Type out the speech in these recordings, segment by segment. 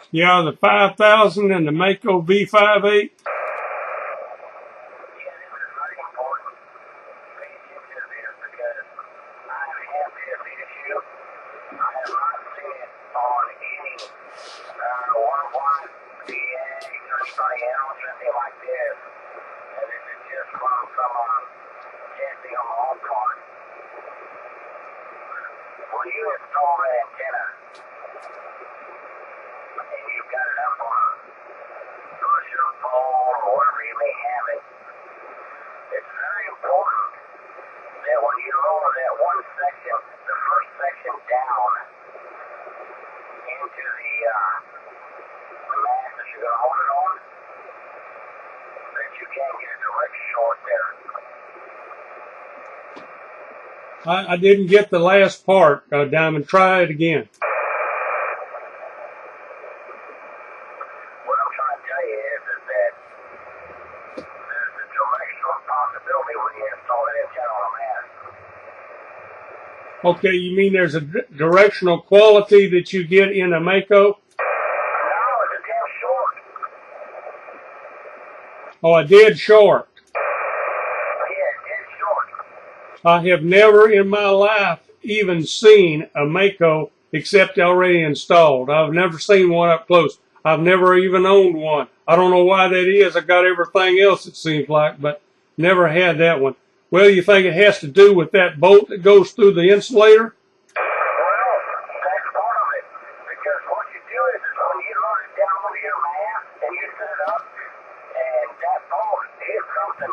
Yeah, the 5000 and the Mako V58. When you install that antenna, and you've got it up on a push or pole or wherever you may have it, it's very important that when you lower that one section, the first section down into the mast that you're going to hold it on, that you can't get a direct short there. I didn't get the last part, Dimond. Try it again. What I'm trying to tell you is that there's a directional possibility when you install that antenna on a mast. Okay, you mean there's a directional quality that you get in a Mako? No, it's a damn short. Oh, a dead short. I have never in my life even seen a Mako except already installed. I've never seen one up close. I've never even owned one. I don't know why that is. I got everything else, it seems like, but never had that one. Well, you think it has to do with that bolt that goes through the insulator? Well, that's part of it. Because what you do is when you load it down with your mast and you set it up, and that bolt hits something,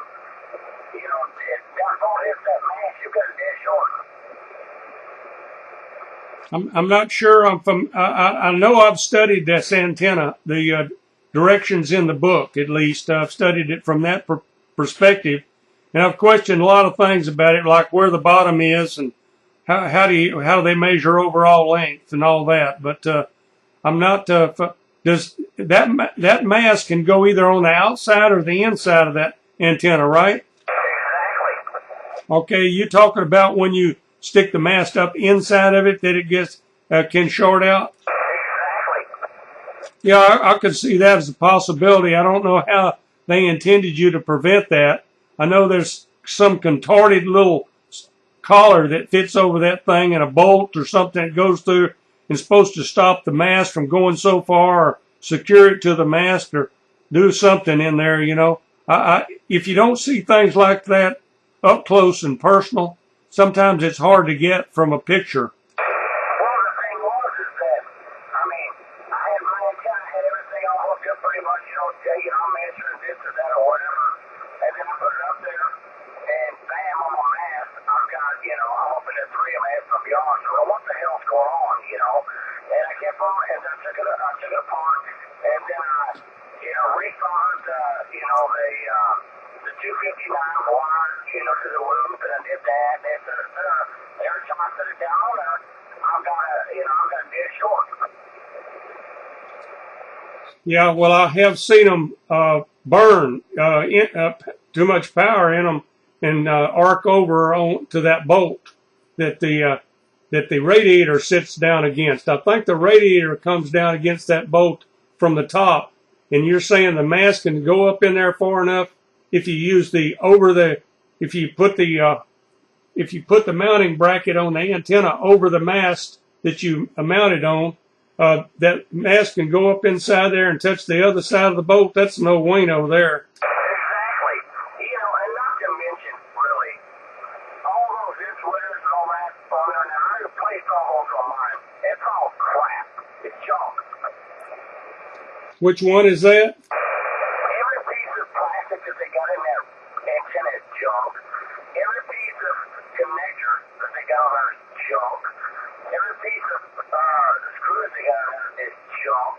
you know, that bolt hits that mast, you got a dead short. I'm not sure. I know I've studied this antenna, the directions in the book, at least. I've studied it from that perspective. And I've questioned a lot of things about it, like where the bottom is and how do they measure overall length and all that. But I'm not. Does that mast can go either on the outside or the inside of that antenna, right? Exactly. Okay, you're talking about when you stick the mast up inside of it that it gets can short out. Exactly. Yeah, I could see that as a possibility. I don't know how they intended you to prevent that. I know there's some contorted little collar that fits over that thing and a bolt or something that goes through and supposed to stop the mast from going so far or secure it to the mast or do something in there, you know. If you don't see things like that up close and personal, sometimes it's hard to get from a picture. Well, the thing was is that, I mean, I had my antenna, I had everything all hooked up pretty much, you know, I'm measuring this or that or whatever, and then I put it up there, and bam, on my mast, I've got, you know, I'm up in the 3 mast from beyond, so what the hell's going on, you know, and I kept on, and I took it apart, and then I, you know, resoldered, you know, the 259 wire, you know, to the loop, and I did that, and every time I set it down on there, I've got a dead short. Yeah, well, I have seen them burn, too much power in them, and arc over to that bolt that the radiator sits down against. I think the radiator comes down against that bolt from the top, and you're saying the mast can go up in there far enough if you use if you put the mounting bracket on the antenna over the mast that you mounted on, that mast can go up inside there and touch the other side of the bolt. That's no bueno there. Exactly. You know, and not to mention, really, all those insulators and all that on there now, I replaced all those on mine. It's all crap. It's junk. Which one is that? Every piece of plastic that they got in that antenna is junk. Every piece of connector that they got on there is junk. Every piece of screws they got on there is junk.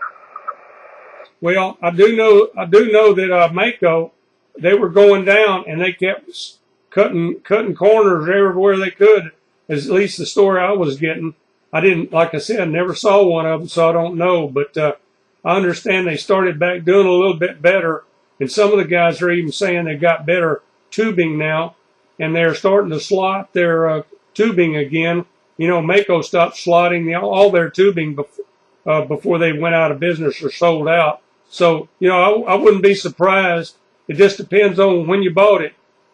Well, I do know that Mako, they were going down and they kept cutting corners everywhere they could. At least the story I was getting. I didn't, like I said, never saw one of them, so I don't know. But I understand they started back doing a little bit better, and some of the guys are even saying they got better tubing now, and they're starting to slot their tubing again. You know, Mako stopped slotting all their tubing before they went out of business or sold out. So, you know, I wouldn't be surprised. It just depends on when you bought it.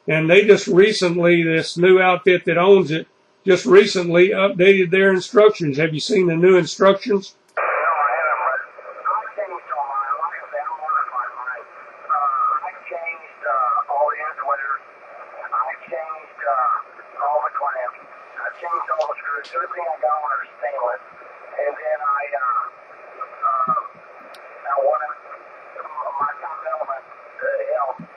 And they just recently, this new outfit that owns it, just recently updated their instructions. Have you seen the new instructions? No, I haven't, but I changed all mine. Like I said, I'm modified mine. I changed all the insulators. I changed all the clamps. I changed all the screws. Everything I got on there is stainless. And then I wanted my top element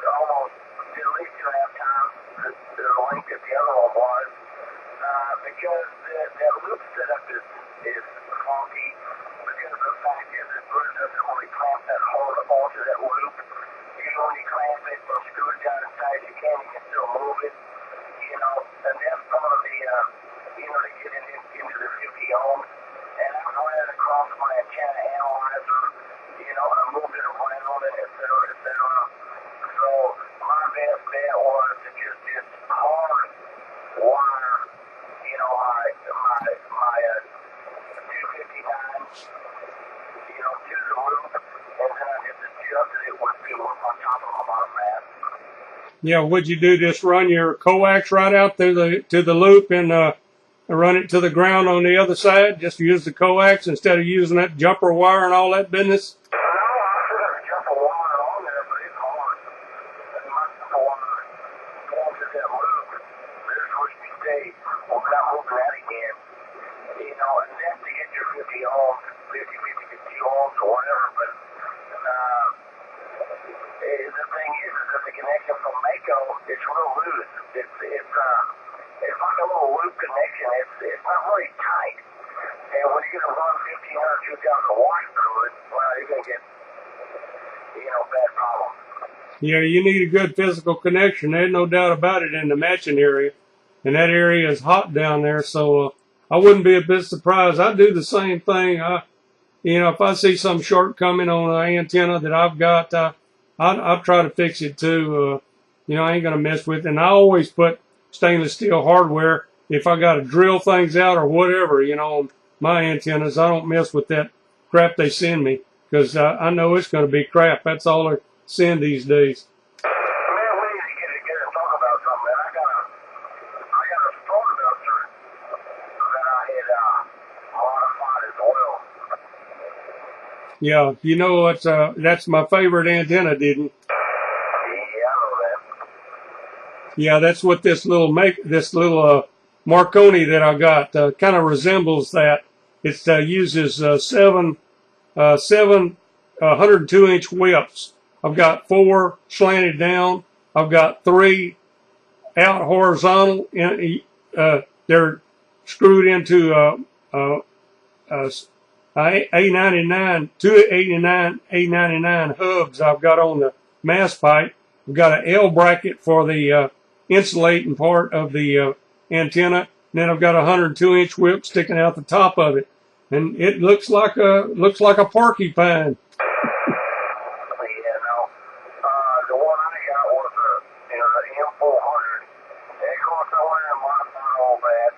almost at least 2.5 times the length that the other one was. Because that loop setup is funky, because the fact is that glue doesn't really clamp that hard onto that loop. Even when you clamp it and screw it down inside, you can still move it, you know, and that's part of the, you know, to get it into the 50 ohms. And I ran it across my antenna analyzer, you know, and I moved it around and et cetera, et cetera. So my best bet was to just hard wire, you know, my 259, you know, to the loop, and then I just adjusted it on top of my bottom mast. Yeah, would you do? Just run your coax right out through to the loop and run it to the ground on the other side? Just use the coax instead of using that jumper wire and all that business? No, I should have a jumper wire on there, but it's hard. And my jumper wire going to that loop, there's where you stay. Well, not moving that again. You know, and that's to get your 50 ohms, 50 ohms or whatever, but the thing is that the connection from Mako, it's real loose. It's like a little loop connection. It's not really tight. And when you're going to run 1,500, 2,000 watts through it, well, you're going to get, you know, bad problems. Yeah, you need a good physical connection. There's no doubt about it in the matching area. And that area is hot down there, so I wouldn't be a bit surprised. I do the same thing. You know, if I see some shortcoming on an antenna that I've got, I'll try to fix it too. You know, I ain't going to mess with it. And I always put stainless steel hardware if I got to drill things out or whatever, you know, on my antennas. I don't mess with that crap they send me because I know it's going to be crap. That's all they send these days. Man, we need to get together and talk about something, man. I got a storm duster that I had modified as well. Yeah, you know what? That's my favorite antenna, didn't? Yeah, I know that. Yeah, that's what this little Marconi that I got kind of resembles that. It uses seven 102-inch whips. I've got 4 slanted down. I've got 3 out horizontal. They're screwed into A99, 289 A99 hubs I've got on the mast pipe. I've got an L bracket for the insulating part of the antenna. And then I've got a 102-inch whip sticking out the top of it, and it looks like a porcupine. The one I got was the M400. And of course, I went and modified all that.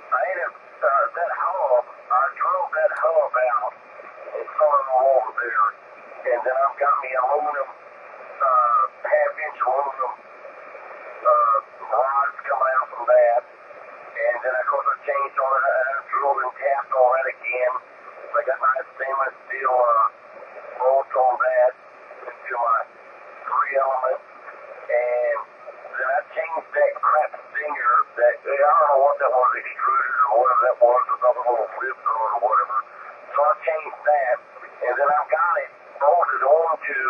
I ended that hub. I drove that hub out and started all over there. And then I've got me aluminum, half-inch aluminum rods coming out from that. And then, of course, I changed all that. I drilled and tapped all that again. I got nice stainless steel bolts on that into my 3-element. And then I changed that crap stinger that, I don't know what that was, extruded or whatever that was, with other little flip or whatever. So I changed that, and then I've got it bolted onto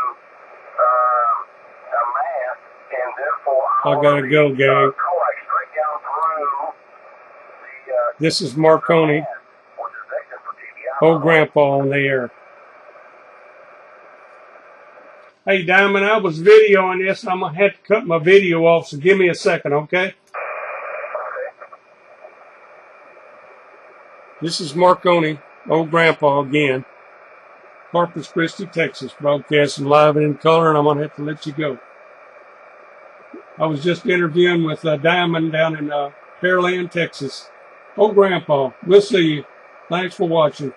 a mast, and therefore I gotta go, gang. coax straight down through the This is Marconi. mast, which is destined for TBI. Old Grandpa on the air. Hey, Diamond, I was videoing this. I'm going to have to cut my video off, so give me a second, okay? This is Marconi, Old Grandpa again. Corpus Christi, Texas, broadcasting live and in color, and I'm going to have to let you go. I was just interviewing with Diamond down in Pearland, Texas. Oh, Grandpa, we'll see you. Thanks for watching.